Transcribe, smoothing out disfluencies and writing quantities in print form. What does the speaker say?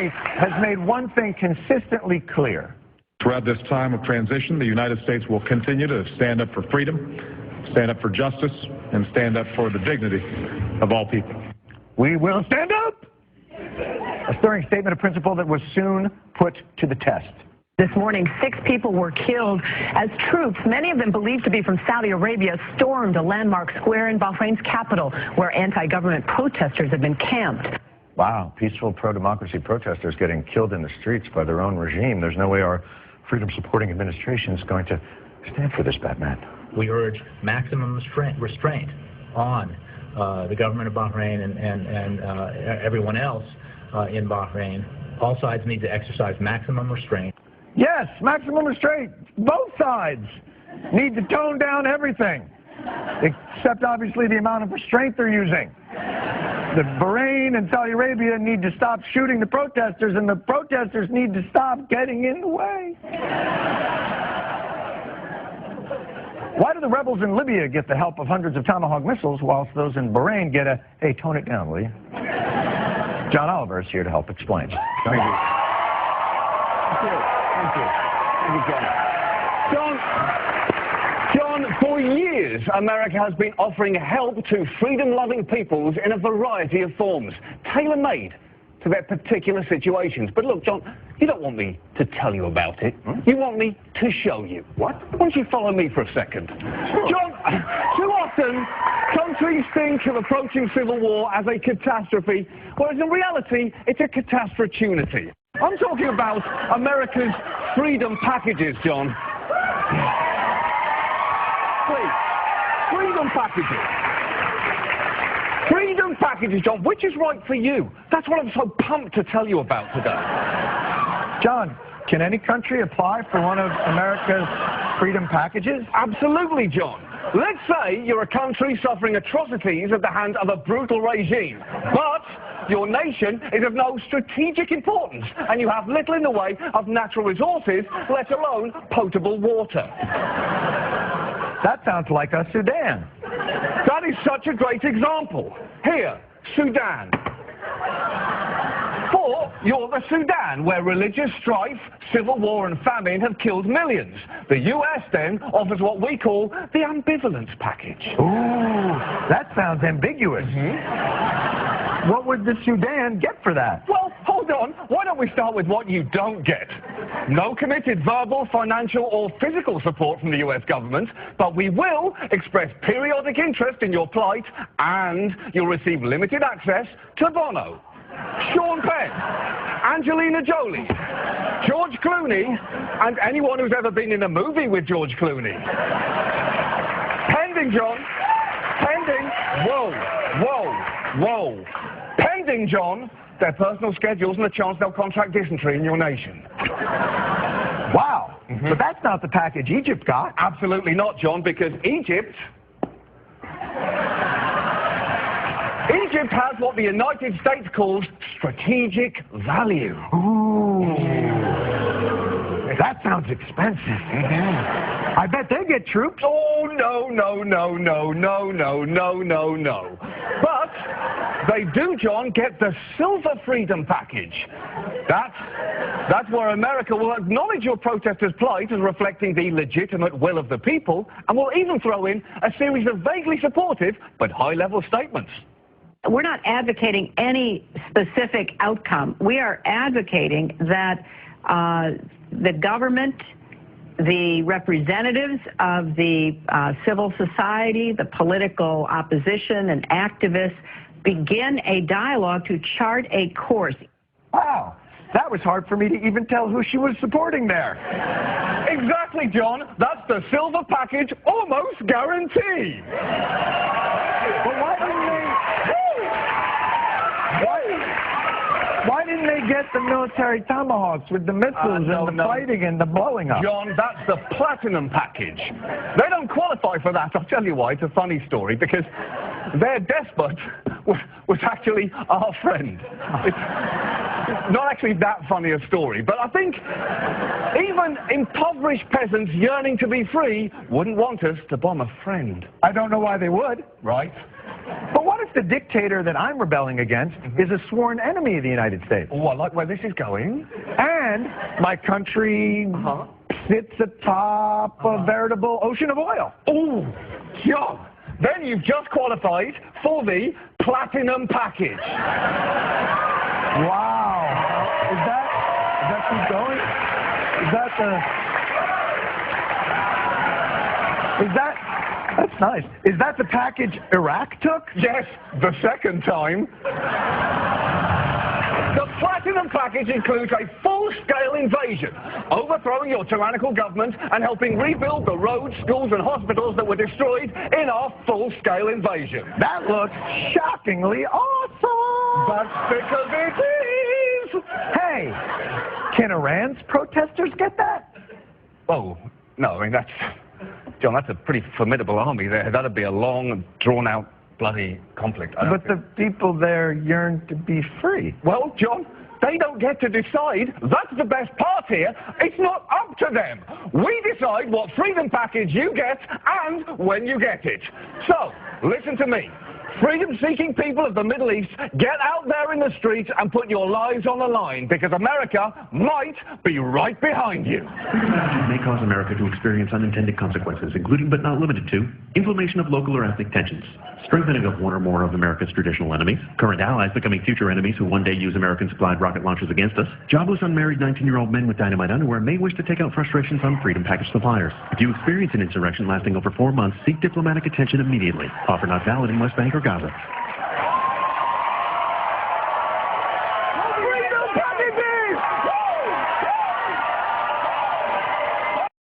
faith has made one thing consistently clear. Throughout this time of transition, the United States will continue to stand up for freedom, stand up for justice, and stand up for the dignity of all people. We will stand up! A stirring statement of principle that was soon put to the test. This morning, 6 people were killed as troops, many of them believed to be from Saudi Arabia, stormed a landmark square in Bahrain's capital where anti-government protesters have been camped. Wow, peaceful pro-democracy protesters getting killed in the streets by their own regime. There's no way our freedom-supporting administration is going to stand for this, Batman. We urge maximum restraint on the government of Bahrain and everyone else in Bahrain. All sides need to exercise maximum restraint. Yes, maximum restraint. Both sides need to tone down everything, except obviously the amount of restraint they're using. The Bahrain and Saudi Arabia need to stop shooting the protesters, and the protesters need to stop getting in the way. Why do the rebels in Libya get the help of hundreds of Tomahawk missiles, whilst those in Bahrain get a, hey, tone it down, will you? John Oliver is here to help explain. Thank you. Thank you, John, for years, America has been offering help to freedom-loving peoples in a variety of forms, tailor-made to their particular situations. But look, John, you don't want me to tell you about it. You want me to show you. What? Why don't you follow me for a second? Sure. John, too often, countries think of approaching civil war as a catastrophe, whereas in reality, it's a catastrophe. I'm talking about America's freedom packages, John. Please, freedom packages. Freedom packages, John. Which is right for you? That's what I'm so pumped to tell you about today. John, can any country apply for one of America's freedom packages? Absolutely, John. Let's say you're a country suffering atrocities at the hands of a brutal regime, but your nation is of no strategic importance, and you have little in the way of natural resources, let alone potable water. That sounds like a Sudan. That is such a great example. Here, Sudan. Or you're the Sudan, where religious strife, civil war and famine have killed millions. The US then offers what we call the ambivalence package. Ooh, that sounds ambiguous. What would the Sudan get for that? Well, hold on. Why don't we start with what you don't get? No committed verbal, financial or physical support from the US government, but we will express periodic interest in your plight, and you'll receive limited access to Bono, Sean Penn, Angelina Jolie, George Clooney, and anyone who's ever been in a movie with George Clooney. Pending, John. Pending. Whoa. Pending, John, their personal schedules and the chance they'll contract dysentery in your nation. Wow. But that's not the package Egypt got. Absolutely not, John, because Egypt has what the United States calls strategic value. Ooh. That sounds expensive. I bet they get troops. Oh, no. But they do, John, get the Silver Freedom Package. That's where America will acknowledge your protesters' plight as reflecting the legitimate will of the people, and will even throw in a series of vaguely supportive but high-level statements. We're not advocating any specific outcome. We are advocating that the government, the representatives of the civil society, the political opposition and activists begin a dialogue to chart a course. Wow, that was hard for me to even tell who she was supporting there. Exactly, John. That's the Silver Package almost guarantee. But why didn't they get the military tomahawks with the missiles and the fighting and the blowing up? John, that's the Platinum Package. They don't qualify for that. I'll tell you why. It's a funny story, because their despot was actually our friend. It's not actually that funny a story, but I think even impoverished peasants yearning to be free wouldn't want us to bomb a friend. I don't know why they would. Right. But what if if the dictator that I'm rebelling against is a sworn enemy of the United States? Oh, I like where this is going. And my country sits atop a veritable ocean of oil. Oh, John, then you've just qualified for the platinum package. Wow. Is that keep going? That's nice. Is that the package Iraq took? Yes, the second time. The platinum package includes a full-scale invasion, overthrowing your tyrannical government and helping rebuild the roads, schools and hospitals that were destroyed in our full-scale invasion. That looks shockingly awesome! That's because it is! Hey, can Iran's protesters get that? Oh, no, I mean, John, that's a pretty formidable army there. That'd be a long, drawn-out, bloody conflict. But the people there yearn to be free. Well, John, they don't get to decide. That's the best part here. It's not up to them. We decide what freedom package you get and when you get it. So, listen to me. Freedom-seeking people of the Middle East, get out there in the streets and put your lives on the line, because America might be right behind you. Freedom actions may cause America to experience unintended consequences, including but not limited to inflammation of local or ethnic tensions, strengthening of one or more of America's traditional enemies, current allies becoming future enemies who one day use American-supplied rocket launchers against us, jobless unmarried 19-year-old men with dynamite underwear may wish to take out frustrations on freedom package suppliers. If you experience an insurrection lasting over 4 months, seek diplomatic attention immediately. Offer not valid in West Bank or Gaza.